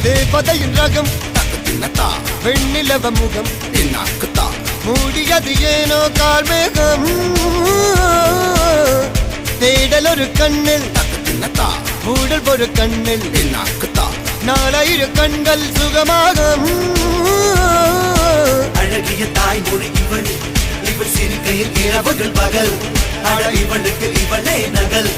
தேவதையின் ரகம் வெண்ணிலவ முகம் மூடியது ஏனோ கார்மேகம் தேடல் ஒரு கண்ணில் மூடல் ஒரு கண்ணில் நாலாயிரு கண்கள் சுகமாக அழகிய தாய்மொழி இவள் இவள் சிரிக்கையில் இரவுகள் பகல் அழ இவளுக்கு இவளே நகல்.